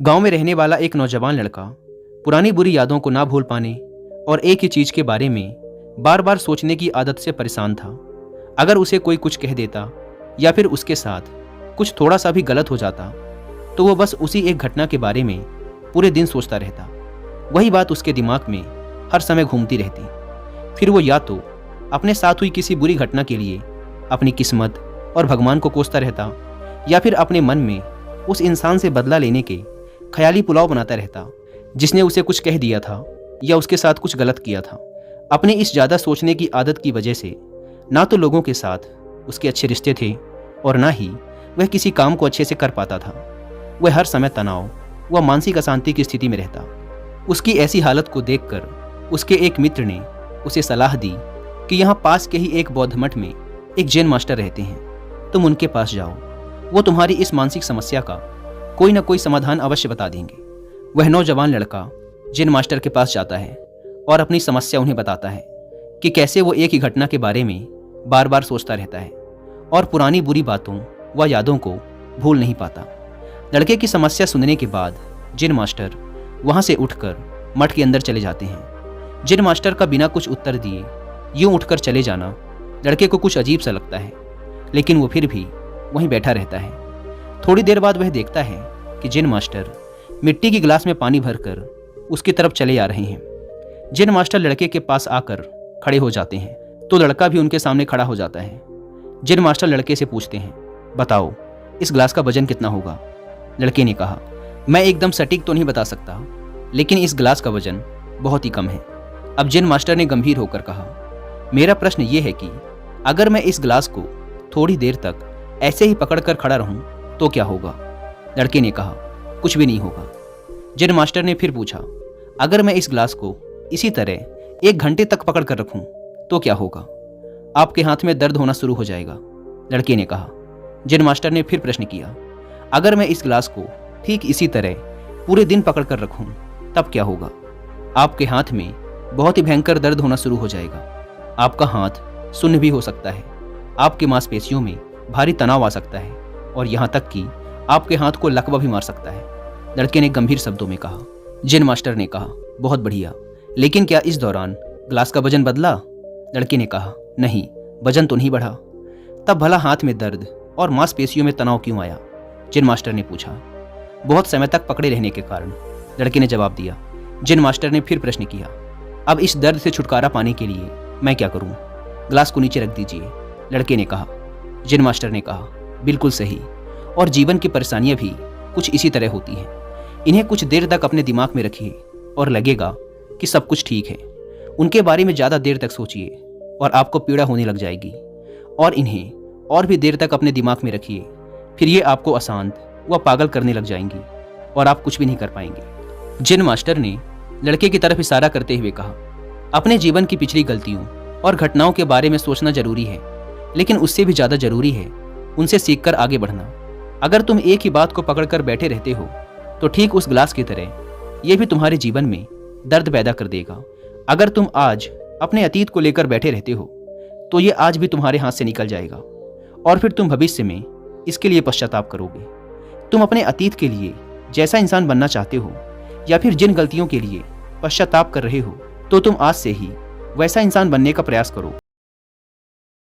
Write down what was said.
गांव में रहने वाला एक नौजवान लड़का पुरानी बुरी यादों को ना भूल पाने और एक ही चीज के बारे में बार बार सोचने की आदत से परेशान था। अगर उसे कोई कुछ कह देता या फिर उसके साथ कुछ थोड़ा सा भी गलत हो जाता तो वो बस उसी एक घटना के बारे में पूरे दिन सोचता रहता। वही बात उसके दिमाग में हर समय घूमती रहती। फिर वो या तो अपने साथ हुई किसी बुरी घटना के लिए अपनी किस्मत और भगवान को कोसता रहता या फिर अपने मन में उस इंसान से बदला लेने के ख्याली पुलाव बनाता रहता जिसने उसे कुछ कह दिया था या उसके साथ कुछ गलत किया था। अपनी इस ज़्यादा सोचने की आदत की वजह से ना तो लोगों के साथ उसके अच्छे रिश्ते थे और ना ही वह किसी काम को अच्छे से कर पाता था। वह हर समय तनाव व मानसिक अशांति की स्थिति में रहता। उसकी ऐसी हालत को देखकर उसके एक मित्र ने उसे सलाह दी कि यहाँ पास के ही एक बौद्ध मठ में एक जैन मास्टर रहते हैं, तुम उनके पास जाओ, वो तुम्हारी इस मानसिक समस्या का कोई ना कोई समाधान अवश्य बता देंगे। वह नौजवान लड़का जैन मास्टर के पास जाता है और अपनी समस्या उन्हें बताता है कि कैसे वो एक ही घटना के बारे में बार बार सोचता रहता है और पुरानी बुरी बातों व यादों को भूल नहीं पाता। लड़के की समस्या सुनने के बाद जैन मास्टर वहाँ से उठकर मठ के अंदर चले जाते हैं। जैन मास्टर का बिना कुछ उत्तर दिए यूं उठकर चले जाना लड़के को कुछ अजीब सा लगता है, लेकिन वो फिर भी वहीं बैठा रहता है। थोड़ी देर बाद वह देखता है कि जैन मास्टर मिट्टी की गिलास में पानी भरकर उसकी तरफ चले आ रहे हैं। जैन मास्टर लड़के के पास आकर खड़े हो जाते हैं तो लड़का भी उनके सामने खड़ा हो जाता है। जैन मास्टर लड़के से पूछते हैं, बताओ इस गिलास का वजन कितना होगा? लड़के ने कहा, मैं एकदम सटीक तो नहीं बता सकता, लेकिन इस गिलास का वजन बहुत ही कम है। अब जैन मास्टर ने गंभीर होकर कहा, मेरा प्रश्न ये है कि अगर मैं इस गिलास को थोड़ी देर तक ऐसे ही पकड़कर खड़ा रहूं तो क्या होगा? लड़के ने कहा, कुछ भी नहीं होगा। जैन मास्टर ने फिर पूछा, अगर मैं इस गिलास को इसी तरह 1 घंटे तक पकड़ कर रखूं तो क्या होगा? आपके हाथ में दर्द होना शुरू हो जाएगा। लड़के ने कहा। जैन मास्टर ने फिर प्रश्न किया, अगर मैं इस गिलास को ठीक इसी तरह पूरे दिन पकड़ कर रखूं तब क्या होगा? आपके हाथ में बहुत ही भयंकर दर्द होना शुरू हो जाएगा। आपका हाथ सुन्न भी हो सकता है, आपकी मांसपेशियों में भारी तनाव आ सकता है और यहाँ तक कि आपके हाथ को लकवा भी मार सकता है। लड़के ने गंभीर शब्दों में कहा। जैन मास्टर ने कहा, बहुत बढ़िया, लेकिन क्या इस दौरान ग्लास का वजन बदला? लड़के ने कहा, नहीं, वजन तो नहीं बढ़ा। तब भला हाथ में दर्द और मांसपेशियों में तनाव क्यों आया? जैन मास्टर ने पूछा। बहुत समय तक पकड़े रहने के कारण, लड़के ने जवाब दिया। जैन मास्टर ने फिर प्रश्न किया, अब इस दर्द से छुटकारा पाने के लिए मैं क्या करूं? ग्लास को नीचे रख दीजिए। लड़के ने कहा। जैन मास्टर ने कहा, बिल्कुल सही, और जीवन की परेशानियां भी कुछ इसी तरह होती हैं। इन्हें कुछ देर तक अपने दिमाग में रखिए और लगेगा कि सब कुछ ठीक है। उनके बारे में ज़्यादा देर तक सोचिए और आपको पीड़ा होने लग जाएगी, और इन्हें और भी देर तक अपने दिमाग में रखिए, फिर ये आपको अशांत व पागल करने लग जाएंगी और आप कुछ भी नहीं कर पाएंगे। जैन मास्टर ने लड़के की तरफ इशारा करते हुए कहा, अपने जीवन की पिछली गलतियों और घटनाओं के बारे में सोचना जरूरी है, लेकिन उससे भी ज़्यादा जरूरी है उनसे सीखकर आगे बढ़ना। अगर तुम एक ही बात को पकड़कर बैठे रहते हो तो ठीक उस ग्लास की तरह यह भी तुम्हारे जीवन में दर्द पैदा कर देगा। अगर तुम आज अपने अतीत को लेकर बैठे रहते हो तो ये आज भी तुम्हारे हाथ से निकल जाएगा और फिर तुम भविष्य में इसके लिए पश्चाताप करोगे। तुम अपने अतीत के लिए जैसा इंसान बनना चाहते हो या फिर जिन गलतियों के लिए पश्चाताप कर रहे हो तो तुम आज से ही वैसा इंसान बनने का प्रयास करो।